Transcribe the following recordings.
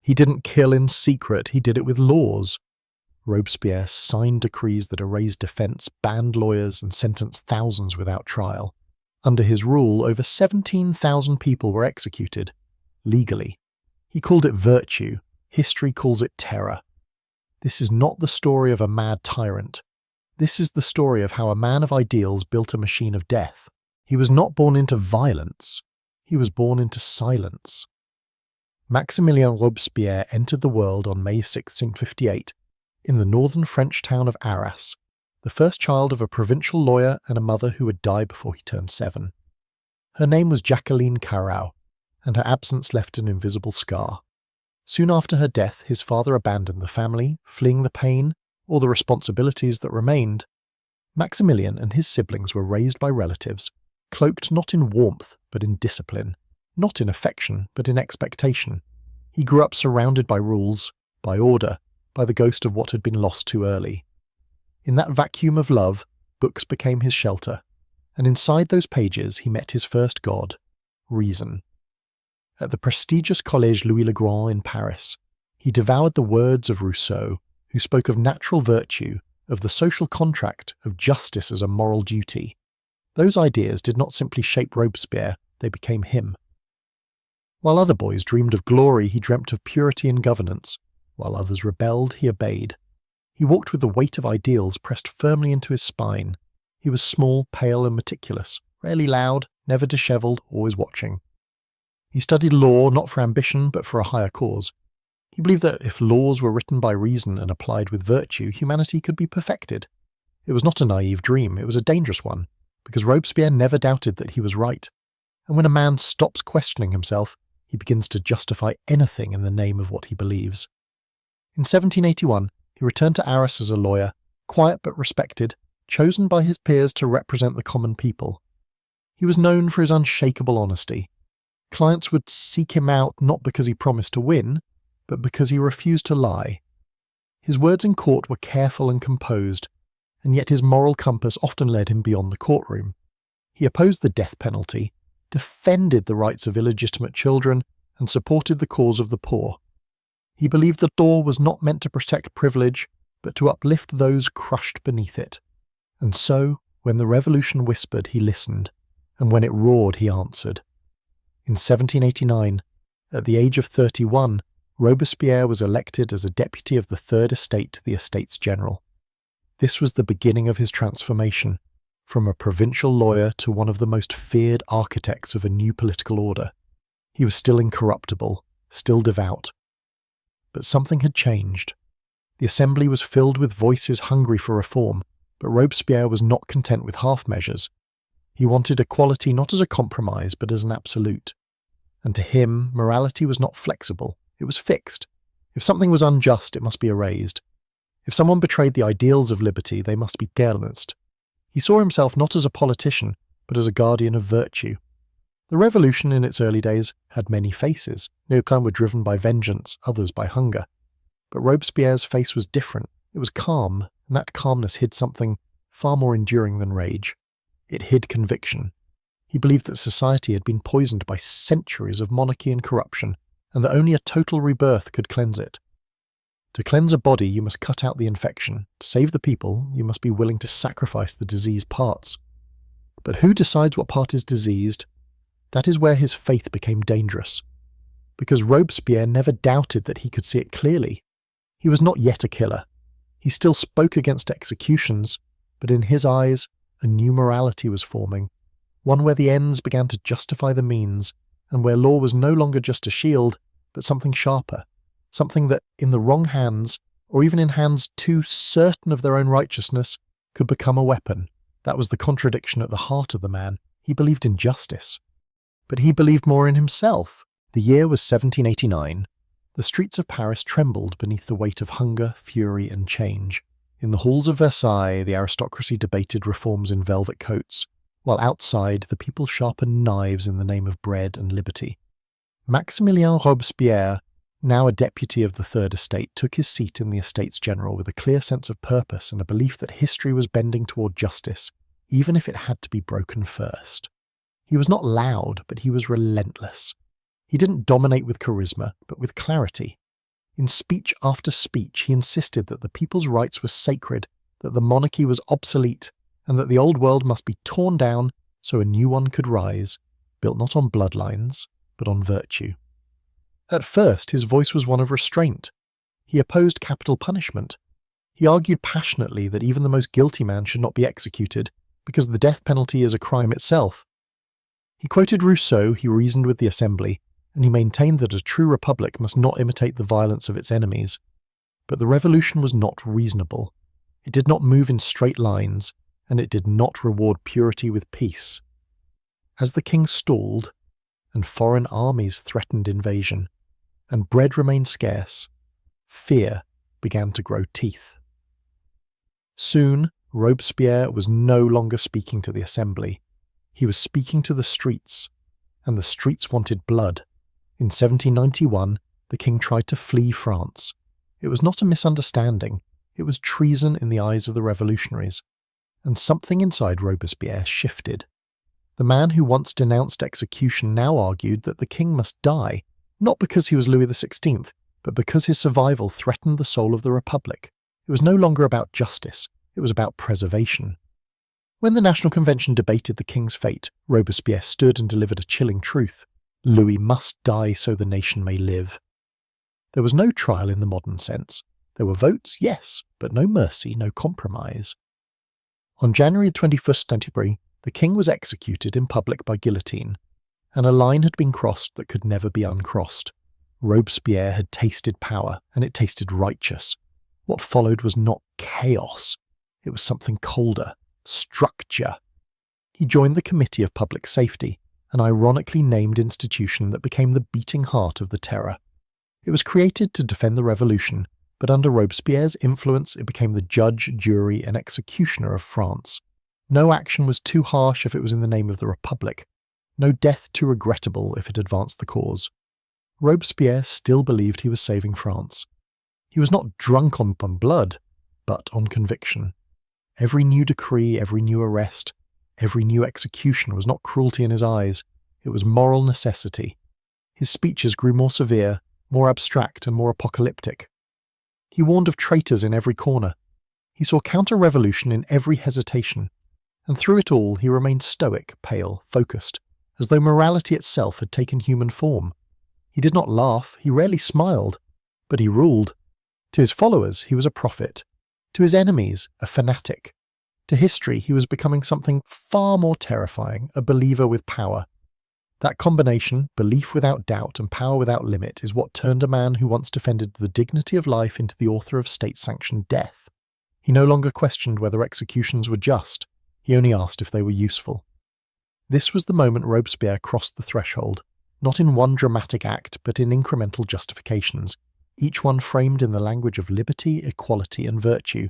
He didn't kill in secret, he did it with laws. Robespierre signed decrees that erased defence, banned lawyers, and sentenced thousands without trial. Under his rule, over 17,000 people were executed, legally. He called it virtue. History calls it terror. This is not the story of a mad tyrant. This is the story of how a man of ideals built a machine of death. He was not born into violence. He was born into silence. Maximilien Robespierre entered the world on May 1658 in the northern French town of Arras, the first child of a provincial lawyer and a mother who would die before he turned 7. Her name was Jacqueline Carrau, and her absence left an invisible scar. Soon after her death, his father abandoned the family, fleeing the pain or the responsibilities that remained. Maximilien and his siblings were raised by relatives, cloaked not in warmth but in discipline, not in affection but in expectation. He grew up surrounded by rules, by order, by the ghost of what had been lost too early. In that vacuum of love, books became his shelter, and inside those pages he met his first god, reason. At the prestigious Collège Louis-le-Grand in Paris, he devoured the words of Rousseau, who spoke of natural virtue, of the social contract, of justice as a moral duty. Those ideas did not simply shape Robespierre, they became him. While other boys dreamed of glory, he dreamt of purity and governance. While others rebelled, he obeyed. He walked with the weight of ideals pressed firmly into his spine. He was small, pale, and meticulous, rarely loud, never dishevelled, always watching. He studied law not for ambition, but for a higher cause. He believed that if laws were written by reason and applied with virtue, humanity could be perfected. It was not a naive dream, it was a dangerous one, because Robespierre never doubted that he was right. And when a man stops questioning himself, he begins to justify anything in the name of what he believes. In 1781, he returned to Arras as a lawyer, quiet but respected, chosen by his peers to represent the common people. He was known for his unshakable honesty. Clients would seek him out not because he promised to win, but because he refused to lie. His words in court were careful and composed, and yet his moral compass often led him beyond the courtroom. He opposed the death penalty, defended the rights of illegitimate children, and supported the cause of the poor. He believed that law was not meant to protect privilege, but to uplift those crushed beneath it. And so, when the revolution whispered, he listened, and when it roared, he answered. In 1789, at the age of 31, Robespierre was elected as a deputy of the Third Estate to the Estates General. This was the beginning of his transformation, from a provincial lawyer to one of the most feared architects of a new political order. He was still incorruptible, still devout. But something had changed. The assembly was filled with voices hungry for reform, but Robespierre was not content with half measures. He wanted equality not as a compromise, but as an absolute. And to him, morality was not flexible, it was fixed. If something was unjust, it must be erased. If someone betrayed the ideals of liberty, they must be silenced. He saw himself not as a politician, but as a guardian of virtue. The revolution in its early days had many faces. Some were driven by vengeance, others by hunger. But Robespierre's face was different. It was calm, and that calmness hid something far more enduring than rage. It hid conviction. He believed that society had been poisoned by centuries of monarchy and corruption, and that only a total rebirth could cleanse it. To cleanse a body, you must cut out the infection. To save the people, you must be willing to sacrifice the diseased parts. But who decides what part is diseased? That is where his faith became dangerous. Because Robespierre never doubted that he could see it clearly. He was not yet a killer. He still spoke against executions, but in his eyes, a new morality was forming, one where the ends began to justify the means, and where law was no longer just a shield, but something sharper, something that, in the wrong hands, or even in hands too certain of their own righteousness, could become a weapon. That was the contradiction at the heart of the man. He believed in justice. But he believed more in himself. The year was 1789. The streets of Paris trembled beneath the weight of hunger, fury, and change. In the halls of Versailles, the aristocracy debated reforms in velvet coats, while outside the people sharpened knives in the name of bread and liberty. Maximilien Robespierre, now a deputy of the Third Estate, took his seat in the Estates General with a clear sense of purpose and a belief that history was bending toward justice, even if it had to be broken first. He was not loud, but he was relentless. He didn't dominate with charisma, but with clarity. In speech after speech, he insisted that the people's rights were sacred, that the monarchy was obsolete, and that the old world must be torn down so a new one could rise, built not on bloodlines, but on virtue. At first, his voice was one of restraint. He opposed capital punishment. He argued passionately that even the most guilty man should not be executed, because the death penalty is a crime itself. He quoted Rousseau, he reasoned with the assembly, and he maintained that a true republic must not imitate the violence of its enemies. But the revolution was not reasonable. It did not move in straight lines, and it did not reward purity with peace. As the king stalled, and foreign armies threatened invasion, and bread remained scarce, fear began to grow teeth. Soon, Robespierre was no longer speaking to the assembly. He was speaking to the streets, and the streets wanted blood. In 1791, the king tried to flee France. It was not a misunderstanding, it was treason in the eyes of the revolutionaries. And something inside Robespierre shifted. The man who once denounced execution now argued that the king must die, not because he was Louis XVI, but because his survival threatened the soul of the Republic. It was no longer about justice, it was about preservation. When the National Convention debated the king's fate, Robespierre stood and delivered a chilling truth. Louis must die so the nation may live. There was no trial in the modern sense. There were votes, yes, but no mercy, no compromise. On January 21st, 1923, the king was executed in public by guillotine, and a line had been crossed that could never be uncrossed. Robespierre had tasted power, and it tasted righteous. What followed was not chaos. It was something colder, structure. He joined the Committee of Public Safety, an ironically named institution that became the beating heart of the terror. It was created to defend the revolution, but under Robespierre's influence it became the judge, jury, and executioner of France. No action was too harsh if it was in the name of the Republic. No death too regrettable if it advanced the cause. Robespierre still believed he was saving France. He was not drunk on blood, but on conviction. Every new decree, every new arrest, every new execution was not cruelty in his eyes, it was moral necessity. His speeches grew more severe, more abstract, and more apocalyptic. He warned of traitors in every corner. He saw counter-revolution in every hesitation, and through it all he remained stoic, pale, focused, as though morality itself had taken human form. He did not laugh, he rarely smiled, but he ruled. To his followers he was a prophet. To his enemies, a fanatic. To history he was becoming something far more terrifying, a believer with power. That combination, belief without doubt and power without limit, is what turned a man who once defended the dignity of life into the author of state-sanctioned death. He no longer questioned whether executions were just, he only asked if they were useful. This was the moment Robespierre crossed the threshold, not in one dramatic act but in incremental justifications, each one framed in the language of liberty, equality, and virtue,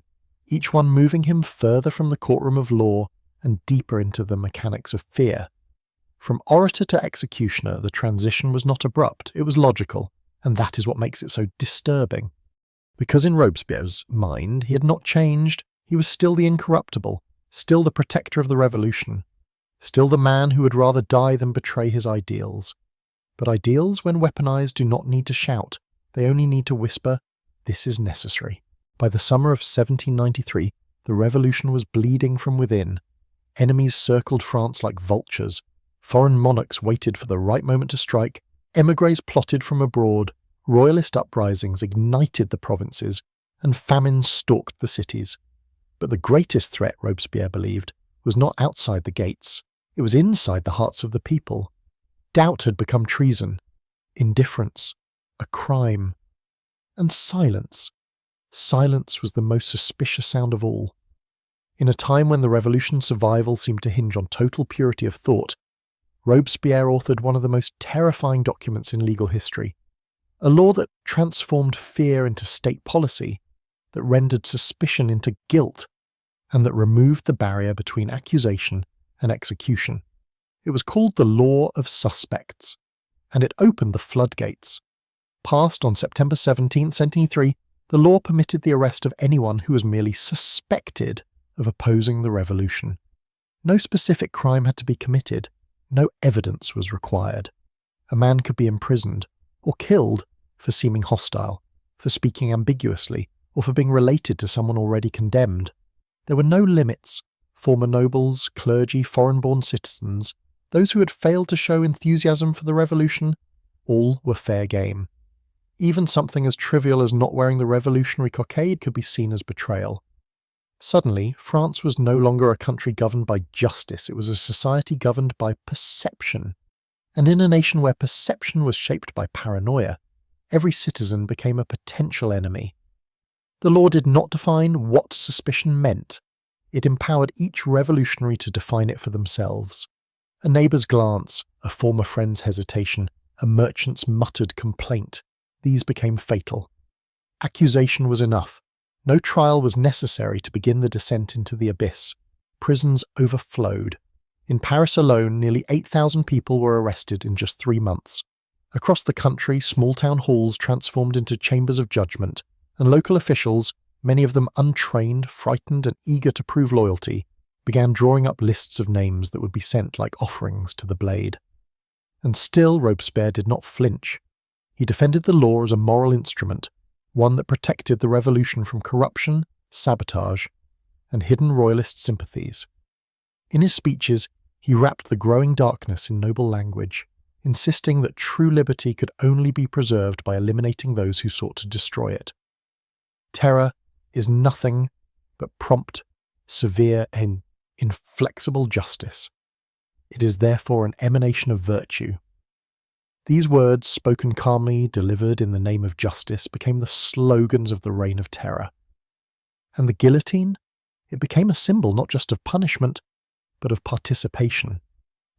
each one moving him further from the courtroom of law and deeper into the mechanics of fear. From orator to executioner, the transition was not abrupt, it was logical, and that is what makes it so disturbing. Because in Robespierre's mind he had not changed, he was still the incorruptible, still the protector of the revolution, still the man who would rather die than betray his ideals. But ideals, when weaponized, do not need to shout. They only need to whisper, "This is necessary." By the summer of 1793, the revolution was bleeding from within. Enemies circled France like vultures. Foreign monarchs waited for the right moment to strike. Émigrés plotted from abroad. Royalist uprisings ignited the provinces, and famine stalked the cities. But the greatest threat, Robespierre believed, was not outside the gates. It was inside the hearts of the people. Doubt had become treason, indifference, a crime, and silence. Silence was the most suspicious sound of all. In a time when the revolution's survival seemed to hinge on total purity of thought, Robespierre authored one of the most terrifying documents in legal history, a law that transformed fear into state policy, that rendered suspicion into guilt, and that removed the barrier between accusation and execution. It was called the Law of Suspects, and it opened the floodgates. Passed on September 17, 1793, the law permitted the arrest of anyone who was merely suspected of opposing the revolution. No specific crime had to be committed. No evidence was required. A man could be imprisoned or killed for seeming hostile, for speaking ambiguously, or for being related to someone already condemned. There were no limits. Former nobles, clergy, foreign-born citizens, those who had failed to show enthusiasm for the revolution, all were fair game. Even something as trivial as not wearing the revolutionary cockade could be seen as betrayal. Suddenly, France was no longer a country governed by justice, it was a society governed by perception. And in a nation where perception was shaped by paranoia, every citizen became a potential enemy. The law did not define what suspicion meant. It empowered each revolutionary to define it for themselves. A neighbour's glance, a former friend's hesitation, a merchant's muttered complaint, these became fatal. Accusation was enough. No trial was necessary to begin the descent into the abyss. Prisons overflowed. In Paris alone, nearly 8,000 people were arrested in just 3 months. Across the country, small town halls transformed into chambers of judgment, and local officials, many of them untrained, frightened, and eager to prove loyalty, began drawing up lists of names that would be sent like offerings to the blade. And still Robespierre did not flinch. He defended the law as a moral instrument, one that protected the revolution from corruption, sabotage, and hidden royalist sympathies. In his speeches, he wrapped the growing darkness in noble language, insisting that true liberty could only be preserved by eliminating those who sought to destroy it. Terror is nothing but prompt, severe, and inflexible justice. It is therefore an emanation of virtue. These words, spoken calmly, delivered in the name of justice, became the slogans of the Reign of Terror. And the guillotine? It became a symbol not just of punishment, but of participation.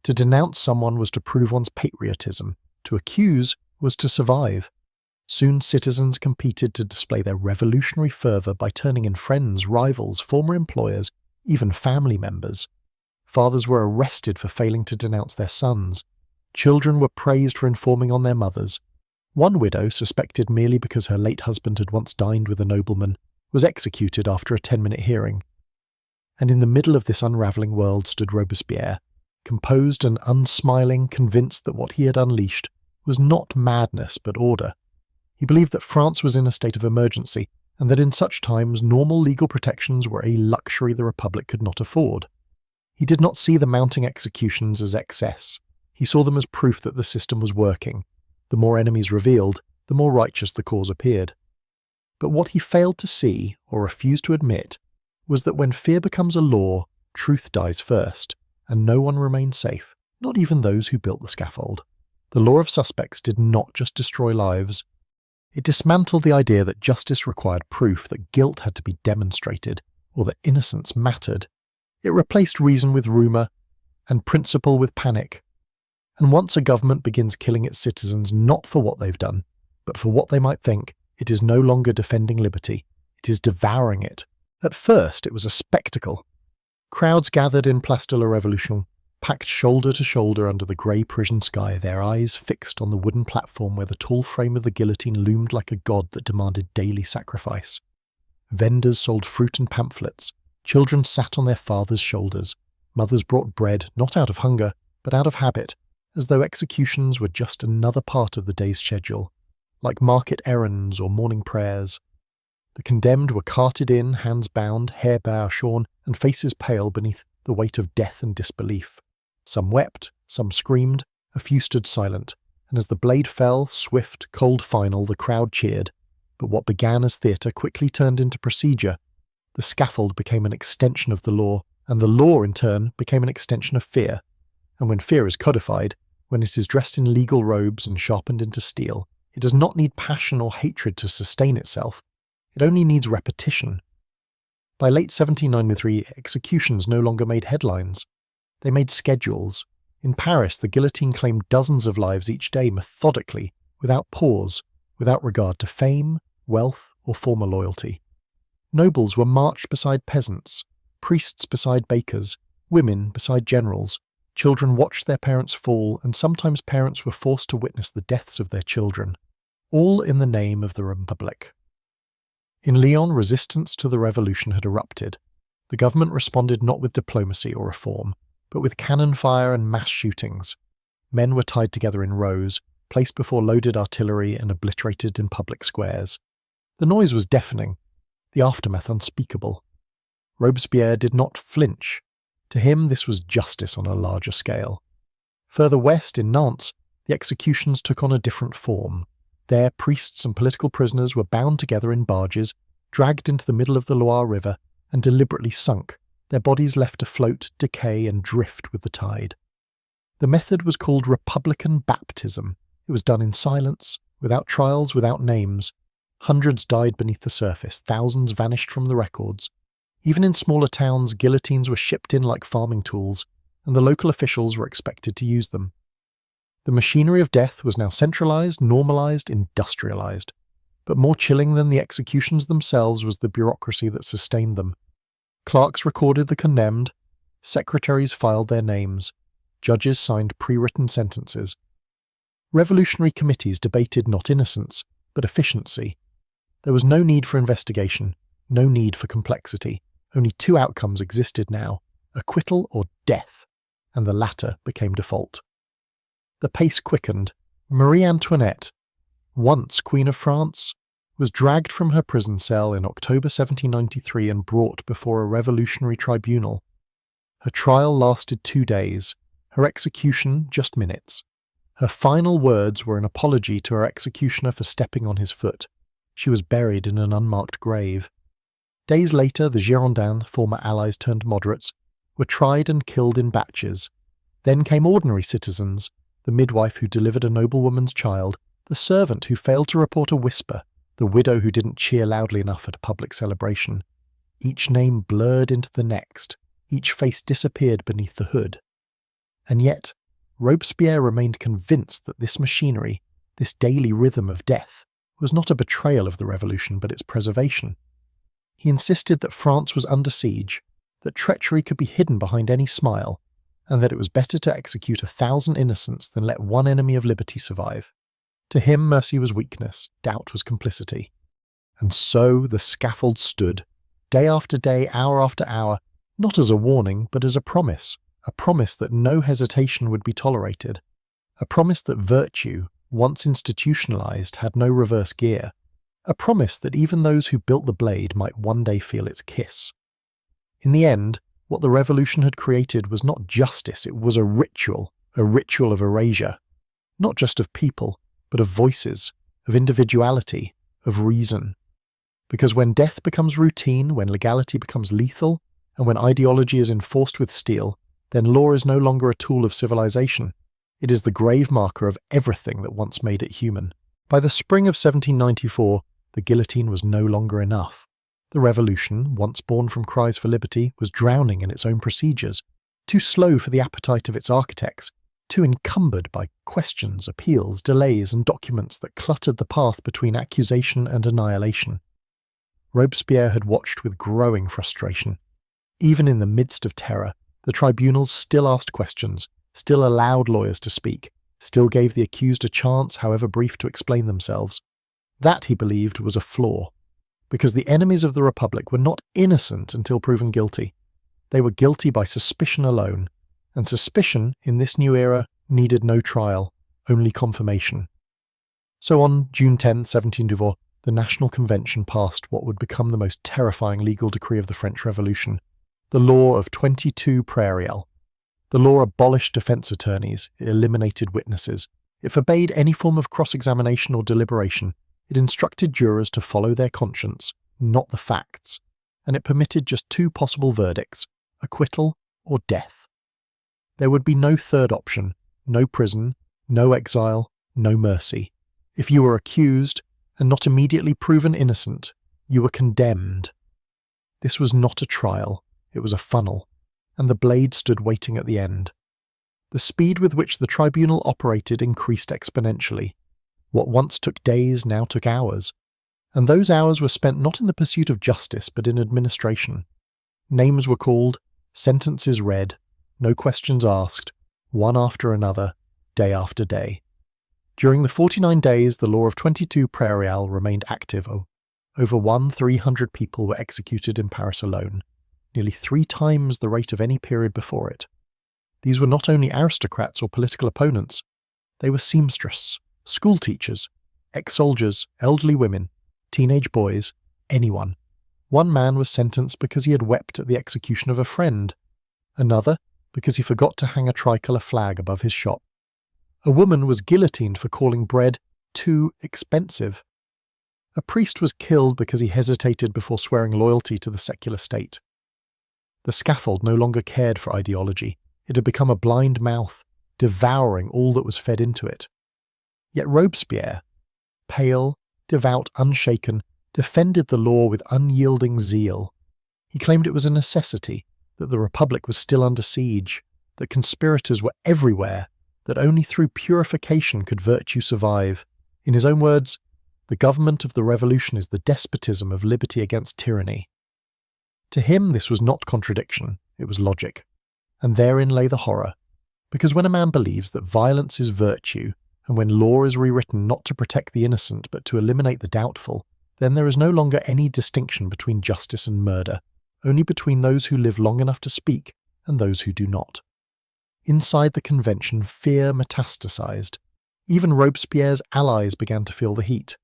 To denounce someone was to prove one's patriotism. To accuse was to survive. Soon citizens competed to display their revolutionary fervour by turning in friends, rivals, former employers, even family members. Fathers were arrested for failing to denounce their sons. Children were praised for informing on their mothers. One widow, suspected merely because her late husband had once dined with a nobleman, was executed after a 10-minute hearing. And in the middle of this unravelling world stood Robespierre, composed and unsmiling, convinced that what he had unleashed was not madness but order. He believed that France was in a state of emergency, and that in such times normal legal protections were a luxury the Republic could not afford. He did not see the mounting executions as excess. He saw them as proof that the system was working. The more enemies revealed, the more righteous the cause appeared. But what he failed to see, or refused to admit, was that when fear becomes a law, truth dies first, and no one remains safe, not even those who built the scaffold. The law of suspects did not just destroy lives. It dismantled the idea that justice required proof, that guilt had to be demonstrated, or that innocence mattered. It replaced reason with rumour, and principle with panic. And once a government begins killing its citizens not for what they've done, but for what they might think, it is no longer defending liberty, it is devouring it. At first it was a spectacle. Crowds gathered in Place de la Révolution, packed shoulder to shoulder under the grey Parisian sky, their eyes fixed on the wooden platform where the tall frame of the guillotine loomed like a god that demanded daily sacrifice. Vendors sold fruit and pamphlets, children sat on their fathers' shoulders, mothers brought bread not out of hunger, but out of habit, as though executions were just another part of the day's schedule, like market errands or morning prayers. The condemned were carted in, hands bound, hair bare shorn, and faces pale beneath the weight of death and disbelief. Some wept, some screamed, a few stood silent, and as the blade fell, swift, cold final, the crowd cheered. But what began as theatre quickly turned into procedure. The scaffold became an extension of the law, and the law, in turn, became an extension of fear. And when fear is codified, when it is dressed in legal robes and sharpened into steel, it does not need passion or hatred to sustain itself. It only needs repetition. By late 1793, executions no longer made headlines. They made schedules. In Paris, the guillotine claimed dozens of lives each day methodically, without pause, without regard to fame, wealth, or former loyalty. Nobles were marched beside peasants, priests beside bakers, women beside generals. Children watched their parents fall, and sometimes parents were forced to witness the deaths of their children, all in the name of the Republic. In Lyon, resistance to the revolution had erupted. The government responded not with diplomacy or reform, but with cannon fire and mass shootings. Men were tied together in rows, placed before loaded artillery and obliterated in public squares. The noise was deafening, the aftermath unspeakable. Robespierre did not flinch. To him, this was justice on a larger scale. Further west, in Nantes, the executions took on a different form. There, priests and political prisoners were bound together in barges, dragged into the middle of the Loire River, and deliberately sunk, their bodies left to float, decay, and drift with the tide. The method was called Republican baptism. It was done in silence, without trials, without names. Hundreds died beneath the surface, thousands vanished from the records. Even in smaller towns, guillotines were shipped in like farming tools, and the local officials were expected to use them. The machinery of death was now centralized, normalized, industrialized. But more chilling than the executions themselves was the bureaucracy that sustained them. Clerks recorded the condemned, secretaries filed their names, judges signed pre-written sentences. Revolutionary committees debated not innocence, but efficiency. There was no need for investigation, no need for complexity. Only two outcomes existed now, acquittal or death, and the latter became default. The pace quickened. Marie Antoinette, once Queen of France, was dragged from her prison cell in October 1793 and brought before a revolutionary tribunal. Her trial lasted 2 days, her execution just minutes. Her final words were an apology to her executioner for stepping on his foot. She was buried in an unmarked grave. Days later, the Girondins, former allies turned moderates, were tried and killed in batches. Then came ordinary citizens, the midwife who delivered a noblewoman's child, the servant who failed to report a whisper, the widow who didn't cheer loudly enough at a public celebration. Each name blurred into the next, each face disappeared beneath the hood. And yet, Robespierre remained convinced that this machinery, this daily rhythm of death, was not a betrayal of the revolution but its preservation. He insisted that France was under siege, that treachery could be hidden behind any smile, and that it was better to execute 1,000 innocents than let one enemy of liberty survive. To him, mercy was weakness, doubt was complicity. And so the scaffold stood, day after day, hour after hour, not as a warning, but as a promise that no hesitation would be tolerated, a promise that virtue, once institutionalized, had no reverse gear, a promise that even those who built the blade might one day feel its kiss. In the end, what the revolution had created was not justice, it was a ritual of erasure, not just of people, but of voices, of individuality, of reason. Because when death becomes routine, when legality becomes lethal, and when ideology is enforced with steel, then law is no longer a tool of civilization. It is the grave marker of everything that once made it human. By the spring of 1794, the guillotine was no longer enough. The revolution, once born from cries for liberty, was drowning in its own procedures, too slow for the appetite of its architects, too encumbered by questions, appeals, delays, and documents that cluttered the path between accusation and annihilation. Robespierre had watched with growing frustration. Even in the midst of terror, the tribunals still asked questions, still allowed lawyers to speak, still gave the accused a chance, however brief, to explain themselves. That, he believed, was a flaw, because the enemies of the Republic were not innocent until proven guilty. They were guilty by suspicion alone, and suspicion, in this new era, needed no trial, only confirmation. So on June 10, 1794, the National Convention passed what would become the most terrifying legal decree of the French Revolution, the law of 22 prairial. The law abolished defense attorneys, it eliminated witnesses, it forbade any form of cross-examination or deliberation, it instructed jurors to follow their conscience, not the facts, and it permitted just 2 possible verdicts, acquittal or death. There would be no third option, no prison, no exile, no mercy. If you were accused, and not immediately proven innocent, you were condemned. This was not a trial, it was a funnel, and the blade stood waiting at the end. The speed with which the tribunal operated increased exponentially. What once took days now took hours, and those hours were spent not in the pursuit of justice but in administration. Names were called, sentences read, no questions asked, one after another, day after day. During the 49 days, the law of 22 prairial remained active. Over 1,300 people were executed in Paris alone, nearly 3 times the rate of any period before it. These were not only aristocrats or political opponents, they were seamstresses, schoolteachers, ex-soldiers, elderly women, teenage boys, anyone. One man was sentenced because he had wept at the execution of a friend, another because he forgot to hang a tricolour flag above his shop. A woman was guillotined for calling bread too expensive. A priest was killed because he hesitated before swearing loyalty to the secular state. The scaffold no longer cared for ideology. It had become a blind mouth, devouring all that was fed into it. Yet Robespierre, pale, devout, unshaken, defended the law with unyielding zeal. He claimed it was a necessity, that the Republic was still under siege, that conspirators were everywhere, that only through purification could virtue survive. In his own words, the government of the revolution is the despotism of liberty against tyranny. To him this was not contradiction, it was logic. And therein lay the horror, because when a man believes that violence is virtue, and when law is rewritten not to protect the innocent but to eliminate the doubtful, then there is no longer any distinction between justice and murder, only between those who live long enough to speak and those who do not. Inside the convention, fear metastasized. Even Robespierre's allies began to feel the heat.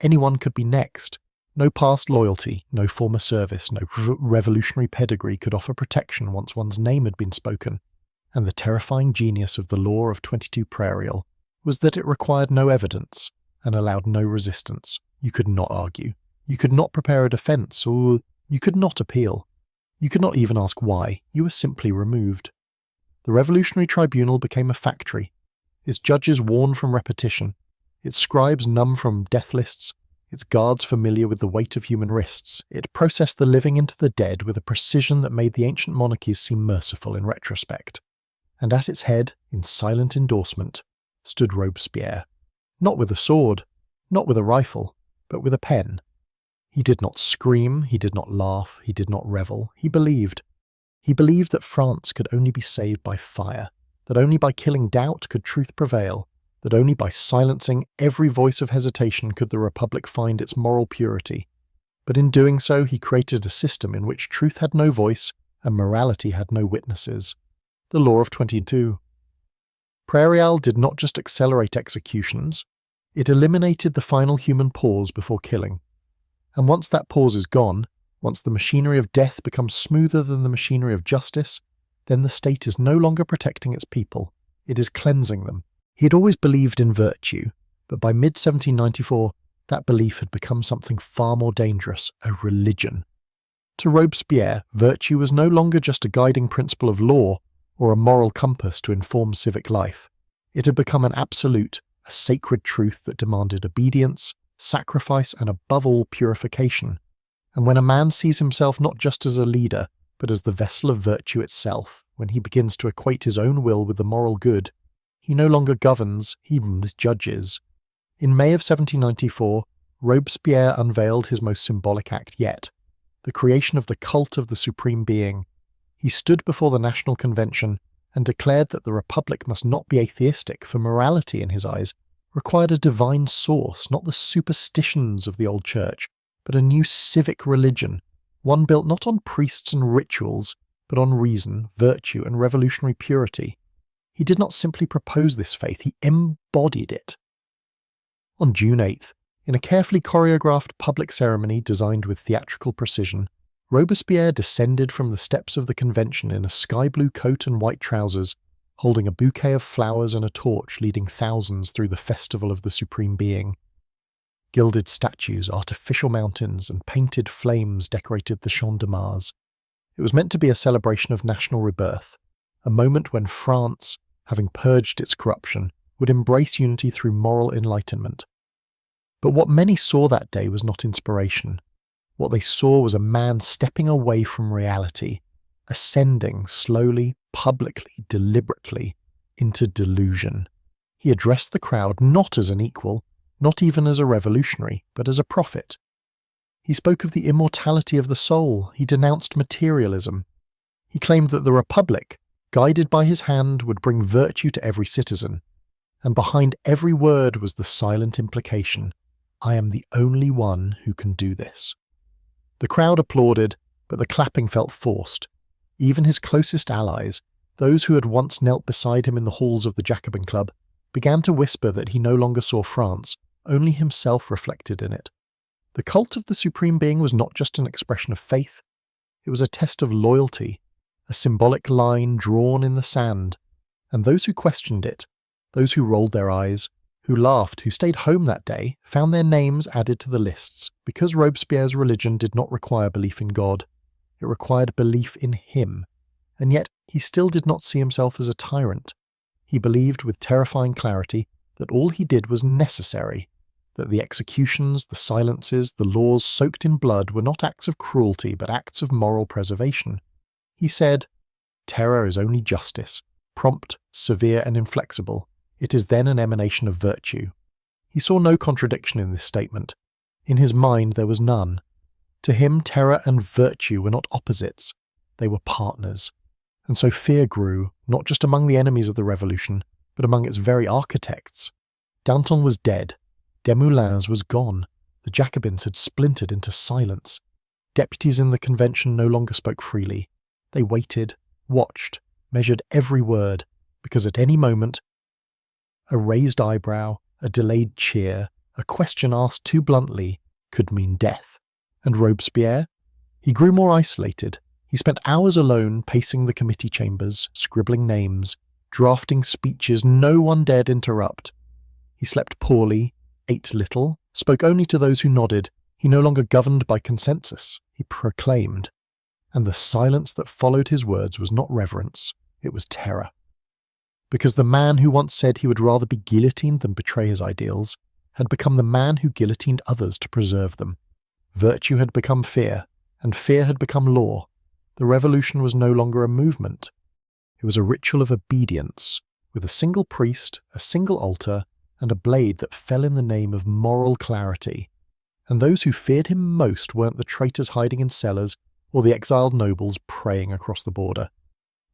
Anyone could be next. No past loyalty, no former service, no revolutionary pedigree could offer protection once one's name had been spoken, and the terrifying genius of the law of 22 Prairial was that it required no evidence and allowed no resistance. You could not argue. You could not prepare a defense, or you could not appeal. You could not even ask why. You were simply removed. The Revolutionary Tribunal became a factory, its judges worn from repetition, its scribes numb from death lists, its guards familiar with the weight of human wrists. It processed the living into the dead with a precision that made the ancient monarchies seem merciful in retrospect. And at its head, in silent endorsement, stood Robespierre. Not with a sword, not with a rifle, but with a pen. He did not scream, he did not laugh, he did not revel. He believed. He believed that France could only be saved by fire, that only by killing doubt could truth prevail, that only by silencing every voice of hesitation could the Republic find its moral purity. But in doing so, he created a system in which truth had no voice and morality had no witnesses. The Law of 22. Prairial did not just accelerate executions, it eliminated the final human pause before killing. And once that pause is gone, once the machinery of death becomes smoother than the machinery of justice, then the state is no longer protecting its people, it is cleansing them. He had always believed in virtue, but by mid-1794, that belief had become something far more dangerous, a religion. To Robespierre, virtue was no longer just a guiding principle of law or a moral compass to inform civic life. It had become an absolute, a sacred truth that demanded obedience, sacrifice, and above all, purification. And when a man sees himself not just as a leader, but as the vessel of virtue itself, when he begins to equate his own will with the moral good, he no longer governs, he misjudges. In May of 1794, Robespierre unveiled his most symbolic act yet, the creation of the cult of the Supreme Being. He stood before the National Convention and declared that the Republic must not be atheistic, for morality, in his eyes, required a divine source, not the superstitions of the old church, but a new civic religion, one built not on priests and rituals, but on reason, virtue, and revolutionary purity. He did not simply propose this faith, he embodied it. On June 8th, in a carefully choreographed public ceremony designed with theatrical precision, Robespierre descended from the steps of the convention in a sky-blue coat and white trousers, holding a bouquet of flowers and a torch leading thousands through the festival of the Supreme Being. Gilded statues, artificial mountains, and painted flames decorated the Champ de Mars. It was meant to be a celebration of national rebirth, a moment when France, having purged its corruption, would embrace unity through moral enlightenment. But what many saw that day was not inspiration. What they saw was a man stepping away from reality, ascending slowly, publicly, deliberately, into delusion. He addressed the crowd not as an equal, not even as a revolutionary, but as a prophet. He spoke of the immortality of the soul. He denounced materialism. He claimed that the Republic, guided by his hand, would bring virtue to every citizen. And behind every word was the silent implication, I am the only one who can do this. The crowd applauded, but the clapping felt forced. Even his closest allies, those who had once knelt beside him in the halls of the Jacobin Club, began to whisper that he no longer saw France, only himself reflected in it. The cult of the Supreme Being was not just an expression of faith, it was a test of loyalty, a symbolic line drawn in the sand, and those who questioned it, those who rolled their eyes, who laughed, who stayed home that day, found their names added to the lists, because Robespierre's religion did not require belief in God, it required belief in him, and yet he still did not see himself as a tyrant. He believed with terrifying clarity that all he did was necessary, that the executions, the silences, the laws soaked in blood were not acts of cruelty but acts of moral preservation. He said, "Terror is only justice, prompt, severe and inflexible. It is then an emanation of virtue." He saw no contradiction in this statement. In his mind there was none. To him, terror and virtue were not opposites, they were partners. And so fear grew, not just among the enemies of the revolution, but among its very architects. Danton was dead. Desmoulins was gone. The Jacobins had splintered into silence. Deputies in the convention no longer spoke freely. They waited, watched, measured every word, because at any moment, a raised eyebrow, a delayed cheer, a question asked too bluntly, could mean death. And Robespierre? He grew more isolated. He spent hours alone pacing the committee chambers, scribbling names, drafting speeches no one dared interrupt. He slept poorly, ate little, spoke only to those who nodded. He no longer governed by consensus, he proclaimed. And the silence that followed his words was not reverence, it was terror. Because the man who once said he would rather be guillotined than betray his ideals had become the man who guillotined others to preserve them. Virtue had become fear, and fear had become law. The revolution was no longer a movement. It was a ritual of obedience, with a single priest, a single altar, and a blade that fell in the name of moral clarity. And those who feared him most weren't the traitors hiding in cellars or the exiled nobles praying across the border.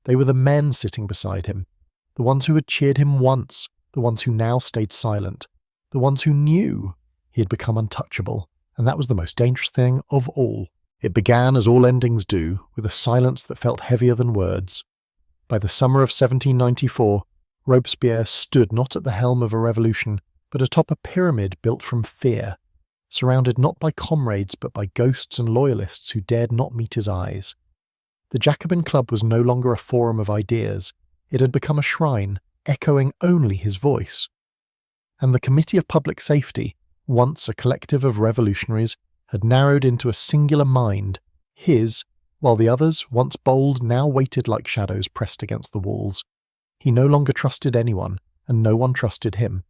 They were the men sitting beside him, the ones who had cheered him once, the ones who now stayed silent, the ones who knew he had become untouchable, and that was the most dangerous thing of all. It began, as all endings do, with a silence that felt heavier than words. By the summer of 1794, Robespierre stood not at the helm of a revolution, but atop a pyramid built from fear, surrounded not by comrades but by ghosts and loyalists who dared not meet his eyes. The Jacobin Club was no longer a forum of ideas, it had become a shrine, echoing only his voice. And the Committee of Public Safety, once a collective of revolutionaries, had narrowed into a singular mind, his, while the others, once bold, now waited like shadows pressed against the walls. He no longer trusted anyone, and no one trusted him.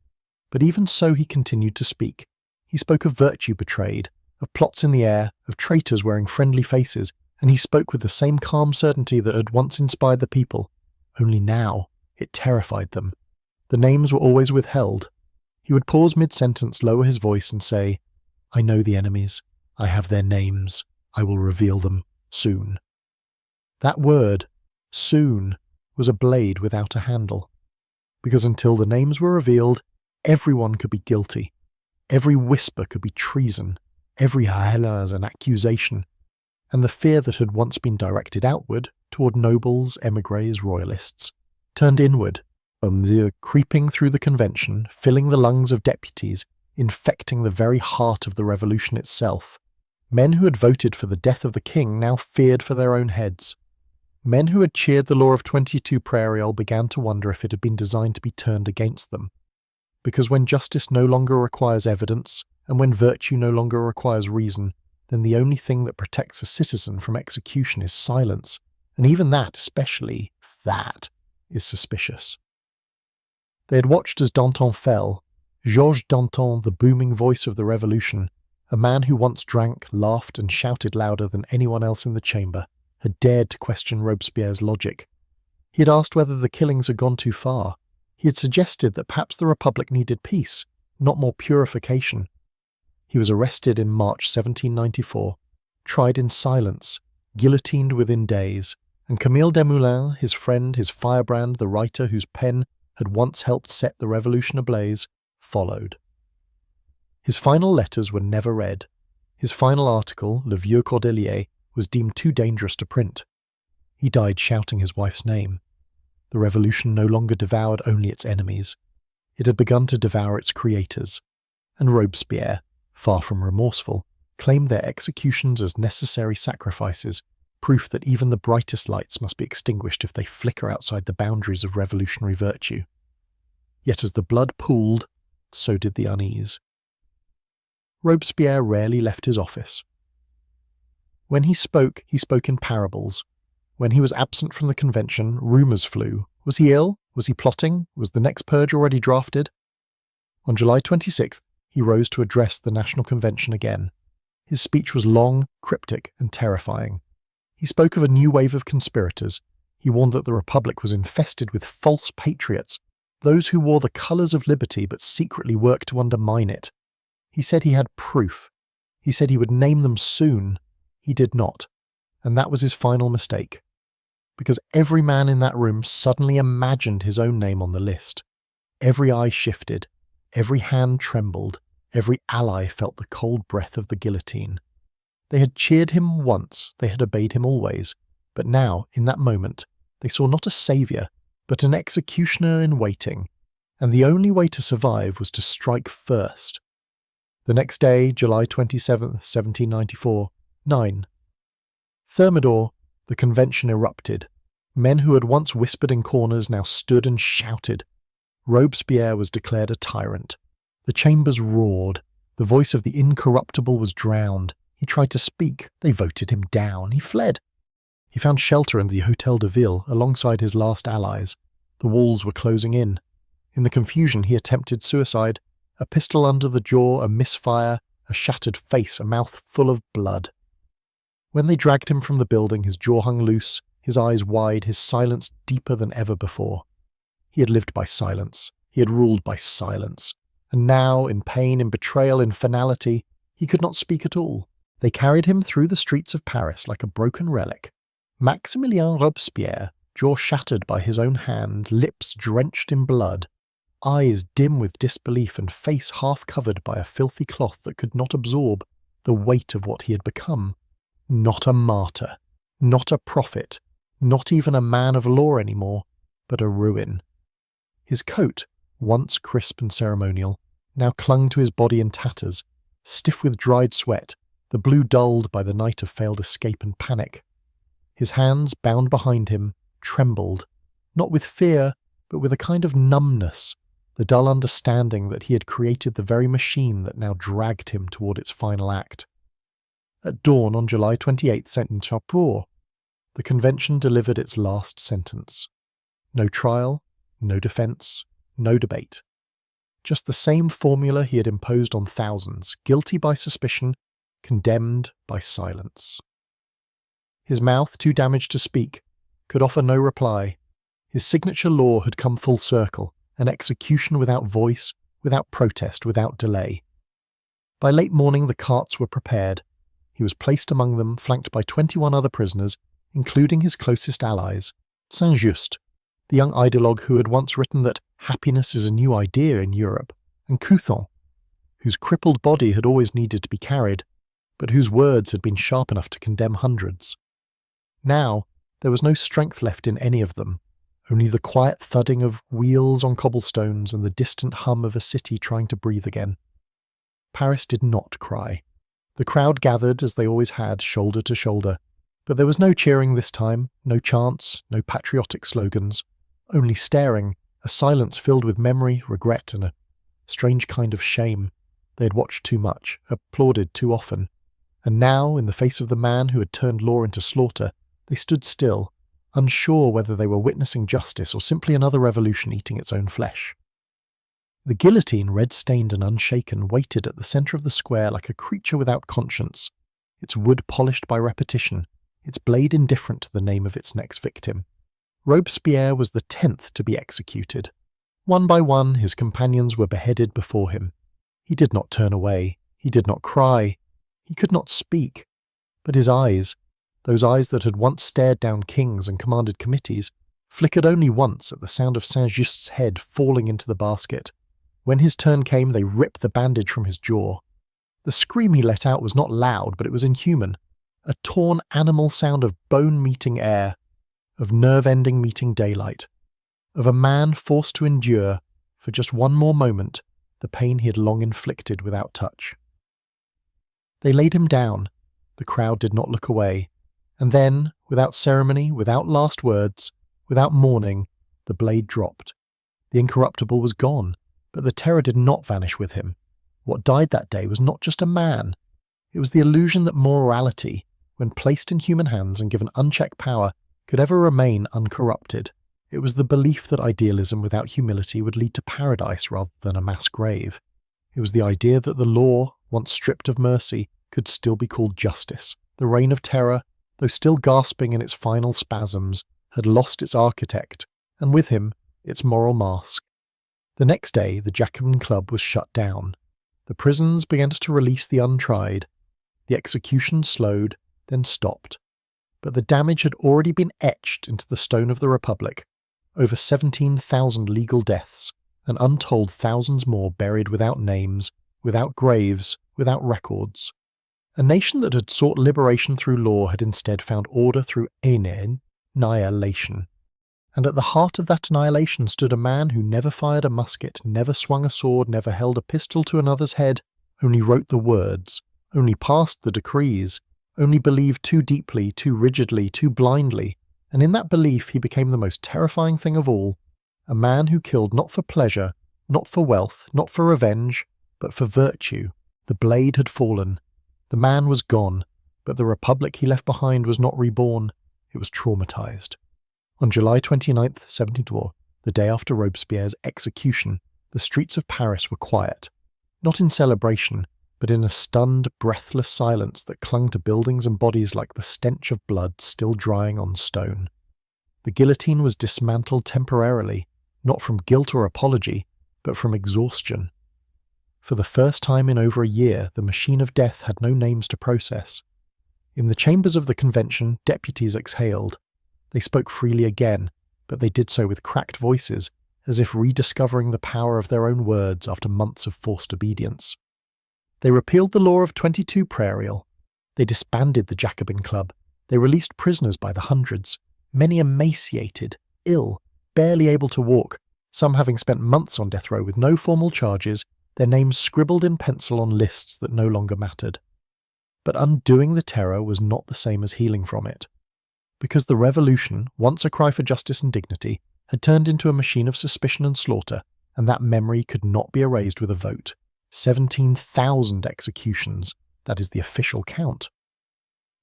But even so he continued to speak. He spoke of virtue betrayed, of plots in the air, of traitors wearing friendly faces, and he spoke with the same calm certainty that had once inspired the people. Only now, it terrified them. The names were always withheld. He would pause mid-sentence, lower his voice, and say, "I know the enemies. I have their names. I will reveal them soon." That word, soon, was a blade without a handle. Because until the names were revealed, everyone could be guilty. Every whisper could be treason. Every halas an accusation. And the fear that had once been directed outward, toward nobles, émigrés, royalists, turned inward, creeping through the convention, filling the lungs of deputies, infecting the very heart of the revolution itself. Men who had voted for the death of the king now feared for their own heads. Men who had cheered the law of 22 Prairial began to wonder if it had been designed to be turned against them. Because when justice no longer requires evidence, and when virtue no longer requires reason, then the only thing that protects a citizen from execution is silence, and even that, especially that, is suspicious. They had watched as Danton fell, Georges Danton, the booming voice of the revolution, a man who once drank, laughed and shouted louder than anyone else in the chamber, had dared to question Robespierre's logic. He had asked whether the killings had gone too far. He had suggested that perhaps the Republic needed peace, not more purification. He was arrested in March 1794, tried in silence, guillotined within days, and Camille Desmoulins, his friend, his firebrand, the writer whose pen had once helped set the revolution ablaze, followed. His final letters were never read. His final article, Le Vieux Cordelier, was deemed too dangerous to print. He died shouting his wife's name. The revolution no longer devoured only its enemies. It had begun to devour its creators. And Robespierre, far from remorseful, claimed their executions as necessary sacrifices, proof that even the brightest lights must be extinguished if they flicker outside the boundaries of revolutionary virtue. Yet as the blood pooled, so did the unease. Robespierre rarely left his office. When he spoke in parables. When he was absent from the convention, rumours flew. Was he ill? Was he plotting? Was the next purge already drafted? On July 26th, he rose to address the National Convention again. His speech was long, cryptic, and terrifying. He spoke of a new wave of conspirators. He warned that the Republic was infested with false patriots, those who wore the colours of liberty but secretly worked to undermine it. He said he had proof. He said he would name them soon. He did not. And that was his final mistake. Because every man in that room suddenly imagined his own name on the list. Every eye shifted. Every hand trembled. Every ally felt the cold breath of the guillotine. They had cheered him once, they had obeyed him always, but now, in that moment, they saw not a saviour, but an executioner in waiting, and the only way to survive was to strike first. The next day, July 27th, 1794, 9. Thermidor, the convention erupted. Men who had once whispered in corners now stood and shouted. Robespierre was declared a tyrant. The chambers roared. The voice of the incorruptible was drowned. He tried to speak. They voted him down. He fled. He found shelter in the Hôtel de Ville alongside his last allies. The walls were closing in. In the confusion, he attempted suicide. A pistol under the jaw, a misfire, a shattered face, a mouth full of blood. When they dragged him from the building, his jaw hung loose, his eyes wide, his silence deeper than ever before. He had lived by silence. He had ruled by silence. And now, in pain, in betrayal, in finality, he could not speak at all. They carried him through the streets of Paris like a broken relic. Maximilien Robespierre, jaw shattered by his own hand, lips drenched in blood, eyes dim with disbelief and face half covered by a filthy cloth that could not absorb the weight of what he had become. Not a martyr, not a prophet, not even a man of law anymore, but a ruin. His coat, once crisp and ceremonial, now clung to his body in tatters, stiff with dried sweat, the blue dulled by the night of failed escape and panic. His hands, bound behind him, trembled, not with fear, but with a kind of numbness, the dull understanding that he had created the very machine that now dragged him toward its final act. At dawn on July 28th, Saint-Chapeau, the convention delivered its last sentence. No trial, no defence, no debate. Just the same formula he had imposed on thousands, guilty by suspicion, condemned by silence. His mouth, too damaged to speak, could offer no reply. His signature law had come full circle, an execution without voice, without protest, without delay. By late morning the carts were prepared. He was placed among them, flanked by 21 other prisoners, including his closest allies, Saint-Just, the young ideologue who had once written that happiness is a new idea in Europe, and Couthon, whose crippled body had always needed to be carried, but whose words had been sharp enough to condemn hundreds. Now, there was no strength left in any of them, only the quiet thudding of wheels on cobblestones and the distant hum of a city trying to breathe again. Paris did not cry. The crowd gathered, as they always had, shoulder to shoulder, but there was no cheering this time, no chants, no patriotic slogans, only staring, a silence filled with memory, regret, and a strange kind of shame. They had watched too much, applauded too often, and now, in the face of the man who had turned law into slaughter, they stood still, unsure whether they were witnessing justice or simply another revolution eating its own flesh. The guillotine, red-stained and unshaken, waited at the centre of the square like a creature without conscience, its wood polished by repetition, its blade indifferent to the name of its next victim. Robespierre was the 10th to be executed. One by one, his companions were beheaded before him. He did not turn away. He did not cry. He could not speak. But his eyes, those eyes that had once stared down kings and commanded committees, flickered only once at the sound of Saint-Just's head falling into the basket. When his turn came, they ripped the bandage from his jaw. The scream he let out was not loud, but it was inhuman. A torn animal sound of bone meeting air, of nerve-ending meeting daylight, of a man forced to endure, for just one more moment, the pain he had long inflicted without touch. They laid him down. The crowd did not look away. And then, without ceremony, without last words, without mourning, the blade dropped. The incorruptible was gone, but the terror did not vanish with him. What died that day was not just a man. It was the illusion that morality, when placed in human hands and given unchecked power, could ever remain uncorrupted. It was the belief that idealism without humility would lead to paradise rather than a mass grave. It was the idea that the law, once stripped of mercy, could still be called justice. The reign of terror, though still gasping in its final spasms, had lost its architect, and with him, its moral mask. The next day, the Jacobin Club was shut down. The prisons began to release the untried. The execution slowed, then stopped. But the damage had already been etched into the stone of the Republic. Over 17,000 legal deaths, and untold thousands more buried without names, without graves, without records. A nation that had sought liberation through law had instead found order through annihilation. And at the heart of that annihilation stood a man who never fired a musket, never swung a sword, never held a pistol to another's head, only wrote the words, only passed the decrees, only believed too deeply, too rigidly, too blindly, and in that belief he became the most terrifying thing of all, a man who killed not for pleasure, not for wealth, not for revenge, but for virtue. The blade had fallen. The man was gone, but the republic he left behind was not reborn. It was traumatized. On July 29th, 1712, the day after Robespierre's execution, the streets of Paris were quiet, not in celebration, but in a stunned, breathless silence that clung to buildings and bodies like the stench of blood still drying on stone. The guillotine was dismantled temporarily, not from guilt or apology, but from exhaustion. For the first time in over a year, the machine of death had no names to process. In the chambers of the convention, deputies exhaled. They spoke freely again, but they did so with cracked voices, as if rediscovering the power of their own words after months of forced obedience. They repealed the law of 22 prairial. They disbanded the Jacobin Club. They released prisoners by the hundreds, many emaciated, ill, barely able to walk, some having spent months on death row with no formal charges, their names scribbled in pencil on lists that no longer mattered. But undoing the terror was not the same as healing from it. Because the revolution, once a cry for justice and dignity, had turned into a machine of suspicion and slaughter, and that memory could not be erased with a vote. 17,000 executions, that is the official count.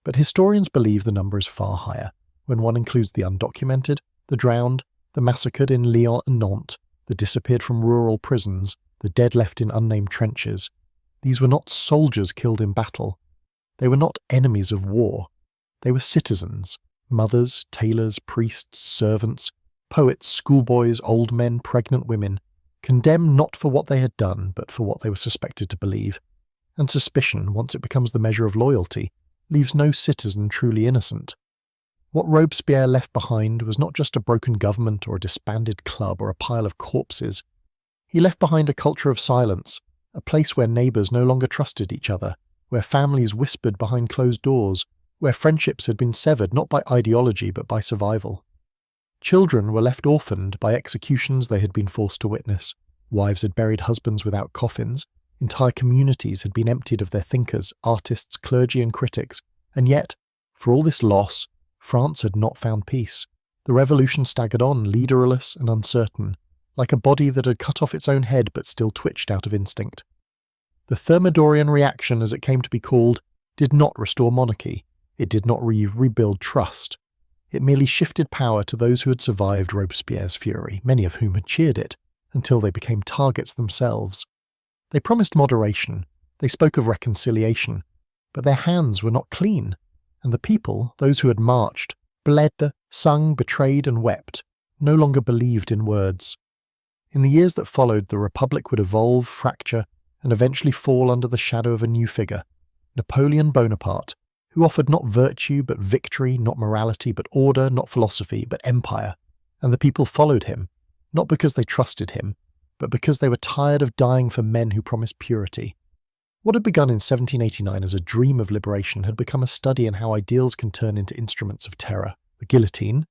But historians believe the number is far higher, when one includes the undocumented, the drowned, the massacred in Lyon and Nantes, the disappeared from rural prisons, the dead left in unnamed trenches. These were not soldiers killed in battle. They were not enemies of war. They were citizens, mothers, tailors, priests, servants, poets, schoolboys, old men, pregnant women, condemned not for what they had done, but for what they were suspected to believe. And suspicion, once it becomes the measure of loyalty, leaves no citizen truly innocent. What Robespierre left behind was not just a broken government or a disbanded club or a pile of corpses. He left behind a culture of silence, a place where neighbours no longer trusted each other, where families whispered behind closed doors, where friendships had been severed not by ideology but by survival. Children were left orphaned by executions they had been forced to witness. Wives had buried husbands without coffins. Entire communities had been emptied of their thinkers, artists, clergy and critics. And yet, for all this loss, France had not found peace. The revolution staggered on, leaderless and uncertain, like a body that had cut off its own head but still twitched out of instinct. The Thermidorian reaction, as it came to be called, did not restore monarchy. It did not rebuild trust. It merely shifted power to those who had survived Robespierre's fury, many of whom had cheered it, until they became targets themselves. They promised moderation, they spoke of reconciliation, but their hands were not clean, and the people, those who had marched, bled, sung, betrayed and wept, no longer believed in words. In the years that followed, the Republic would evolve, fracture, and eventually fall under the shadow of a new figure, Napoleon Bonaparte, who offered not virtue but victory, not morality but order, not philosophy but empire, and the people followed him, not because they trusted him, but because they were tired of dying for men who promised purity. What had begun in 1789 as a dream of liberation had become a study in how ideals can turn into instruments of terror. The guillotine,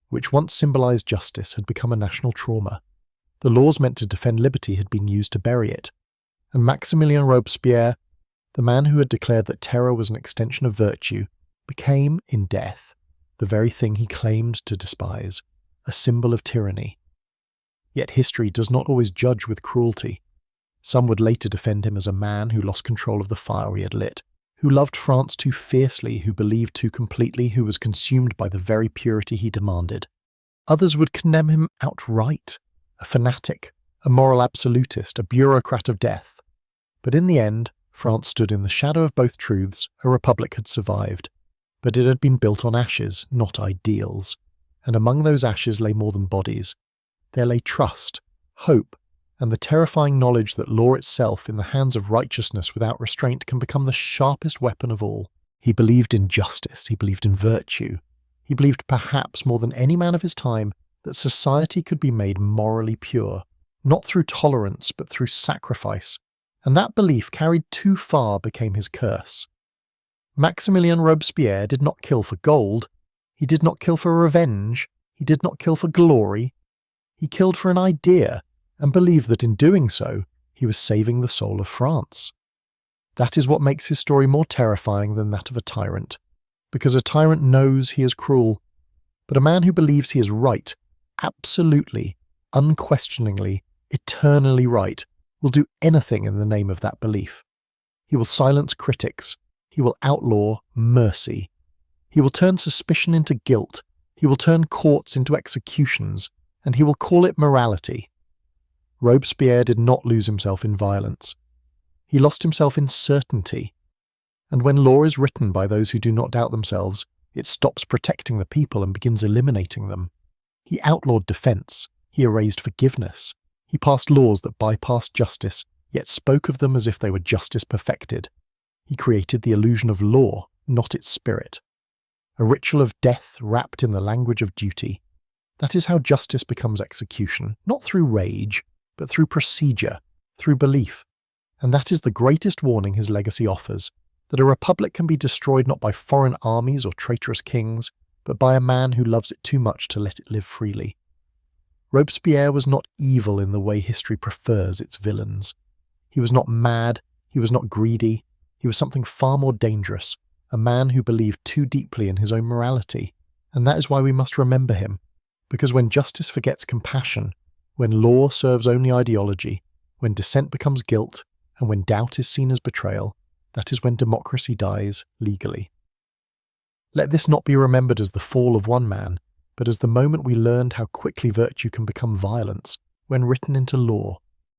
which once symbolized justice, had become a national trauma. The laws meant to defend liberty had been used to bury it, and Maximilien Robespierre, The man who had declared that terror was an extension of virtue became, in death, the very thing he claimed to despise, a symbol of tyranny. Yet history does not always judge with cruelty. Some would later defend him as a man who lost control of the fire he had lit, who loved France too fiercely, who believed too completely, who was consumed by the very purity he demanded. Others would condemn him outright, a fanatic, a moral absolutist, a bureaucrat of death. But in the end, France stood in the shadow of both truths. A republic had survived, but it had been built on ashes, not ideals. And among those ashes lay more than bodies. There lay trust, hope, and the terrifying knowledge that law itself in the hands of righteousness without restraint can become the sharpest weapon of all. He believed in justice, he believed in virtue. He believed perhaps more than any man of his time that society could be made morally pure, not through tolerance but through sacrifice, and that belief carried too far became his curse. Maximilien Robespierre did not kill for gold, he did not kill for revenge, he did not kill for glory. He killed for an idea, and believed that in doing so, he was saving the soul of France. That is what makes his story more terrifying than that of a tyrant, because a tyrant knows he is cruel, but a man who believes he is right, absolutely, unquestioningly, eternally right, will do anything in the name of that belief. He will silence critics, he will outlaw mercy, he will turn suspicion into guilt, he will turn courts into executions, and he will call it morality. Robespierre did not lose himself in violence. He lost himself in certainty. And when law is written by those who do not doubt themselves, it stops protecting the people and begins eliminating them. He outlawed defense. He erased forgiveness. He passed laws that bypassed justice, yet spoke of them as if they were justice perfected. He created the illusion of law, not its spirit. A ritual of death wrapped in the language of duty. That is how justice becomes execution, not through rage, but through procedure, through belief. And that is the greatest warning his legacy offers, that a republic can be destroyed not by foreign armies or traitorous kings, but by a man who loves it too much to let it live freely. Robespierre was not evil in the way history prefers its villains. He was not mad, he was not greedy, he was something far more dangerous, a man who believed too deeply in his own morality, and that is why we must remember him, because when justice forgets compassion, when law serves only ideology, when dissent becomes guilt, and when doubt is seen as betrayal, that is when democracy dies legally. Let this not be remembered as the fall of one man, but as the moment we learned how quickly virtue can become violence when written into law,